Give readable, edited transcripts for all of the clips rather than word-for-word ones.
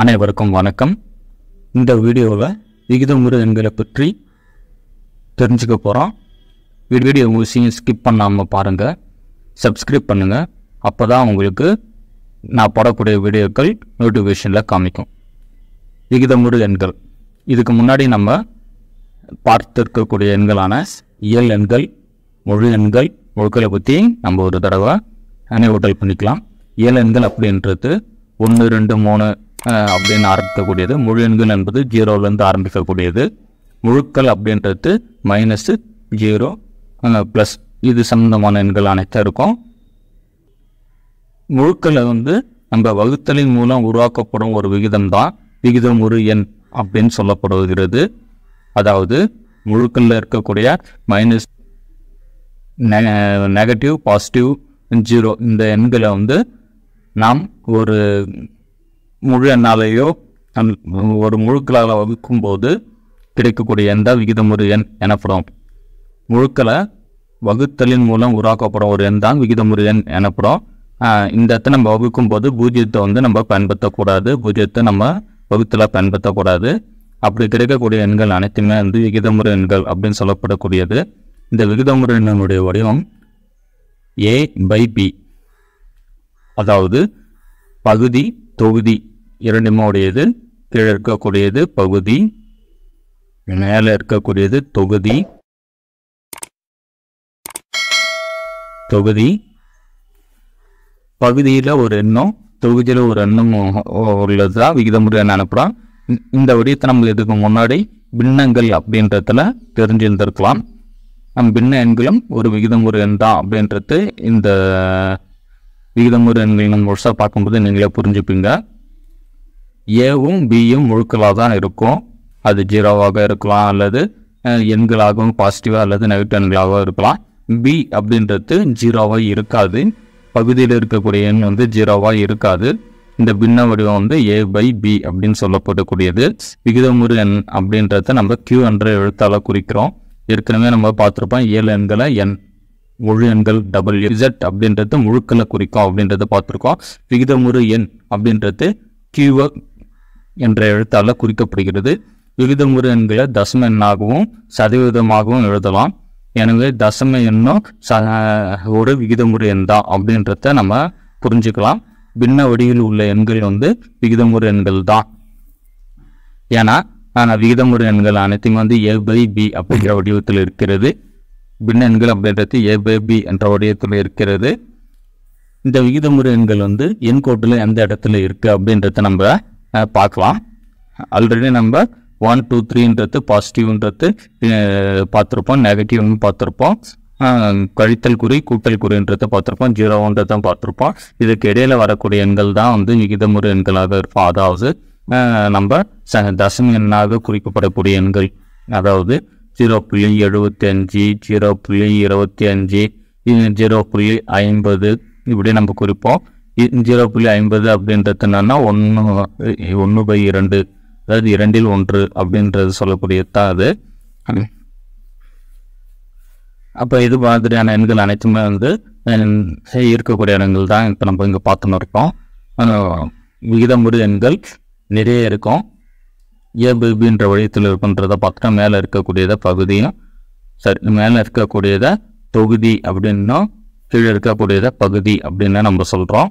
அனைவருக்கும் வணக்கம். இந்த வீடியோவில் விகிதமுறு எண்களை பற்றி தெரிஞ்சுக்க போகிறோம். வீடியோ முழுசையும் ஸ்கிப் பண்ணாமல் பாருங்கள், சப்ஸ்கிரைப் பண்ணுங்கள். அப்போ தான் உங்களுக்கு நான் போடக்கூடிய வீடியோக்கள் நோட்டிஃபிகேஷனில் காமிக்கும். விகிதமுறு எண்கள் இதுக்கு முன்னாடி நம்ம பார்த்துருக்கக்கூடிய எண்களான இயல் எண்கள், முழு எண்கள், முழுக்களை பற்றி நம்ம ஒரு தடவை நினைவூட்டல் பண்ணிக்கலாம். இயல் எண்கள் அப்படின்றது 1, 2, 3 அப்படின்னு ஆரம்பிக்கக்கூடியது. முழு எண்கள் என்பது 0லேருந்து ஆரம்பிக்கக்கூடியது. முழுக்கள் அப்படின்றது -0 ப்ளஸ் இது சம்பந்தமான எண்கள் அனைத்தும் இருக்கும். முழுக்களை நம்ம வகுத்தலின் மூலம் உருவாக்கப்படும் ஒரு விகிதம் தான் விகிதமுறு எண் அப்படின்னு சொல்லப்படுகிறது. அதாவது முழுக்களில் இருக்கக்கூடிய நெகட்டிவ், பாசிட்டிவ், 0 இந்த எண்களை நாம் ஒரு முழு எண்ணாலேயோ ஒரு முழுக்களால் வகுக்கும்போது கிடைக்கக்கூடிய எண் தான் விகிதமுறு எண் எனப்படும். முழுக்களை வகுத்தலின் மூலம் உருவாக்கப்படும் ஒரு எண் தான் விகிதமுறு எண் எனப்படும். இந்த இடத்தை நம்ம வகுக்கும்போது பூஜ்ஜியத்தை நம்ம பயன்படுத்தக்கூடாது, பூஜ்ஜியத்தை நம்ம வகுத்தலை பயன்படுத்தக்கூடாது. அப்படி கிடைக்கக்கூடிய எண்கள் அனைத்துமே விகிதமுறு எண்கள் அப்படின்னு சொல்லப்படக்கூடியது. இந்த விகிதமுறு எண்ணுடைய வடிவம் A/B, அதாவது பகுதி தொகுதி இரண்டுமே உடையது. கீழே இருக்கக்கூடியது பகுதி, மேலே இருக்கக்கூடியது தொகுதி. பகுதியில் ஒரு எண்ணும் தொகுதியில் ஒரு எண்ணும் உள்ளதுதான் விகிதமுறு எண் எனப்படும். இந்த வடிவத்தை நம்ம இதுக்கு முன்னாடி பின்னங்கள் அப்படின்றதுல தெரிஞ்சிருந்திருக்கலாம். பின்ன எண்களும் ஒரு விகிதமுறு எண் தான் அப்படின்றது இந்த விகிதமுறு எண்கள் நம்ம முழுசாக பார்க்கும்போது நீங்களே புரிஞ்சுப்பீங்க. ஏவும் பியும் முழுக்களாக தான் இருக்கும். அது 0வாக இருக்கலாம், அல்லது எண்களாகவும் பாசிட்டிவாக அல்லது நெகட்டிவ் எண்களாகவும் இருக்கலாம். பி அப்படின்றது 0வாக இருக்காது. பகுதியில் இருக்கக்கூடிய எண் 0வாக இருக்காது. இந்த பின்ன வடிவம் A/B அப்படின்னு சொல்லப்படக்கூடியது. விகிதமுறு எண் அப்படின்றத நம்ம Q என்ற எழுத்தால் குறிக்கிறோம். ஏற்கனவே நம்ம பார்த்துருப்போம். இயல் எண்களை எண், முழு எண்கள் WZ அப்படின்றது முழுக்களை குறிக்கும் அப்படின்றத பார்த்துருக்கோம். விகிதமுறு எண் அப்படின்றது Q என்ற எழுத்தால் குறிக்கப்படுகிறது. விகிதமுறு எண்களை தசம எண்ணாகவும் சதவீதமாகவும் எழுதலாம். எனவே தசம எண்ணும் ஒரு விகிதமுறு எண் தான் அப்படின்றத நம்ம புரிஞ்சுக்கலாம். பின்ன வடிவில் உள்ள எண்கள் விகிதமுறு எண்கள் தான். ஏன்னா விகிதமுறு எண்கள் அனைத்தும் A/B அப்படிங்கிற வடிவத்தில் இருக்கிறது. பின்ன எண்கள் அப்படின்றது A/B என்ற வடிவத்தில் இருக்கிறது. இந்த விகிதமுறு எண்கள் எண் கோட்டில் எந்த இடத்துல இருக்குது அப்படின்றத நம்ம பார்க்கலாம். ஆல்ரெடி நம்ம 1, 2, 3ன்றது பாசிட்டிவ்ன்றது பார்த்துருப்போம், நெகட்டிவ்னு பார்த்துருப்போம், கழித்தல் குறி கூட்டல் குறின்றதை பார்த்துருப்போம், 0ன்றதான் பார்த்துருப்போம். இதுக்கு இடையில் வரக்கூடிய எண்கள் தான் விகிதமுறு எண்களாக இருக்கும். அதாவது நம்ம தசம எண்ணாக குறிக்கப்படக்கூடிய எண்கள், அதாவது 0.75, 0.25, 0.50 இப்படி நம்ம குறிப்போம். 0.50 அப்படின்றது என்னன்னா 1/2, அதாவது 2ல் 1 அப்படின்றது சொல்லக்கூடியது தான் அது. அப்போ இது மாதிரியான எண்கள் அனைத்துமே இருக்கக்கூடிய எண்கள் தான் இப்போ நம்ம இங்கே பார்த்துன்னு இருக்கோம். விகிதமுறு எண்கள் நிறைய இருக்கும். A/B வடிவத்தில் இருக்குன்றதை பார்த்துட்டா மேலே இருக்கக்கூடியதை பகுதியும், மேலே இருக்கக்கூடியதை தொகுதி அப்படின்னும், கீழே இருக்கக்கூடியதை பகுதி அப்படின்னு நம்ம சொல்கிறோம்.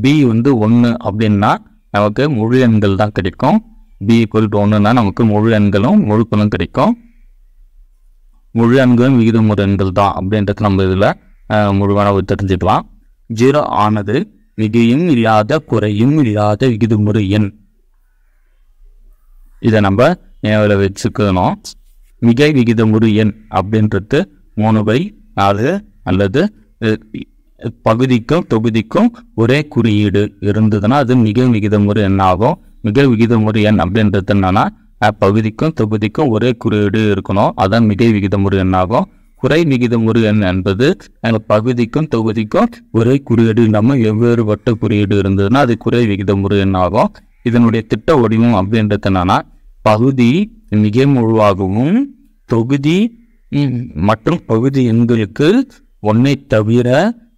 B 1 அப்படின்னா நமக்கு முழு எண்கள் தான் கிடைக்கும். B = 1ன்னா நமக்கு முழு எண்களும் முழுக்களும் கிடைக்கும். முழு எண்களும் விகிதமுறு எண்கள் தான் அப்படின்றது நம்ம இதில் முழுமையாக தெரிஞ்சுக்கலாம். 0 ஆனது மிகையும் இல்லாத குறையும் இல்லாத விகிதமுறு எண். இதை நம்ம நினைவில் வச்சுக்கணும். மிகை விகிதமுறு எண் அப்படின்றது 3/4 அல்லது பகுதிக்கும் தொகுதிக்கும் ஒரே குறியீடு இருந்ததுன்னா அது மிக விகிதமுறு எண் ஆகும். மிக விகிதமுறு எண் அப்படின்றது என்னன்னா பகுதிக்கும் தொகுதிக்கும் ஒரே குறியீடு இருக்கணும், அதான் மிகை விகிதமுறு எண் ஆகும். குறை விகிதமுறு எண் என்பது பகுதிக்கும் தொகுதிக்கும் ஒரே குறியீடு இல்லாமல் வெவ்வேறுபட்ட குறியீடு இருந்ததுன்னா அது குறை விகிதமுறு எண் ஆகும். இதனுடைய திட்ட வடிவம் அப்படின்றது என்னன்னா பகுதி மிக முழுவாகவும் தொகுதி மற்றும் பகுதி எண்களுக்கு 1ஐ தவிர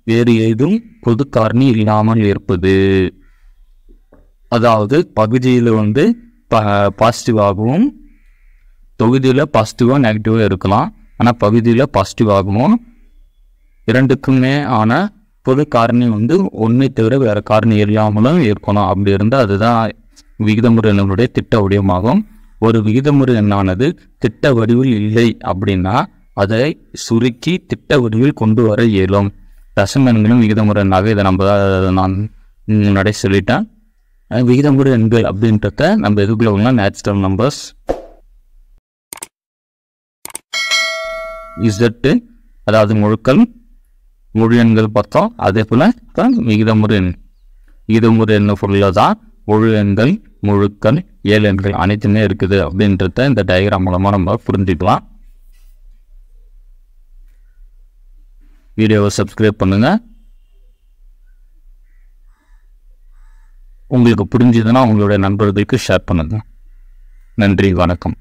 வேறு ஏதும் பொது காரணி இல்லாமல் இருப்பது. அதாவது பகுதியில் வந்து பாசிட்டிவாகவும் தொகுதியில் பாசிட்டிவாக நெகட்டிவாக இருக்கலாம். ஆனால் பகுதியில் பாசிட்டிவாகவும் இரண்டுக்குமே ஆன பொது காரணி வந்து ஒன்றை தவிர வேறு காரணி இல்லாமலும் இருக்கணும். அப்படி இருந்தால் அதுதான் விகிதமுறு எண்ணுடைய திட்ட வடிவமாகும். ஒரு விகிதமுறு எண்ணானது திட்ட வடிவில் இல்லை அப்படின்னா அதை சுருக்கி திட்ட வடிவில் கொண்டு வர இயலும். தசம எண்களும் விகிதமுறு எண்ணாக இதை நான் முன்னாடி சொல்லிட்டேன். விகிதமுறு எண்கள் அப்படின்றத நம்ம எதுக்குள்ள உள்ள நேச்சுரல் நம்பர்ஸ் இசட்டு, அதாவது முழுக்கள் முழு எண்கள் பார்த்தோம். அதே போல் விகிதமுறு எண் எண்ணு பொருளில் தான் முழு எண்கள், முழுக்கள், ஏழு எண்கள் அனைத்துமே இருக்குது அப்படின்றத இந்த டயக்ராம் மூலமாக நம்ம புரிஞ்சுக்கலாம். வீடியோவை சப்ஸ்கிரைப் பண்ணுங்கள். உங்களுக்கு புரிஞ்சுதுன்னா உங்களுடைய நண்பர்களுக்கு ஷேர் பண்ணுங்கள். நன்றி, வணக்கம்.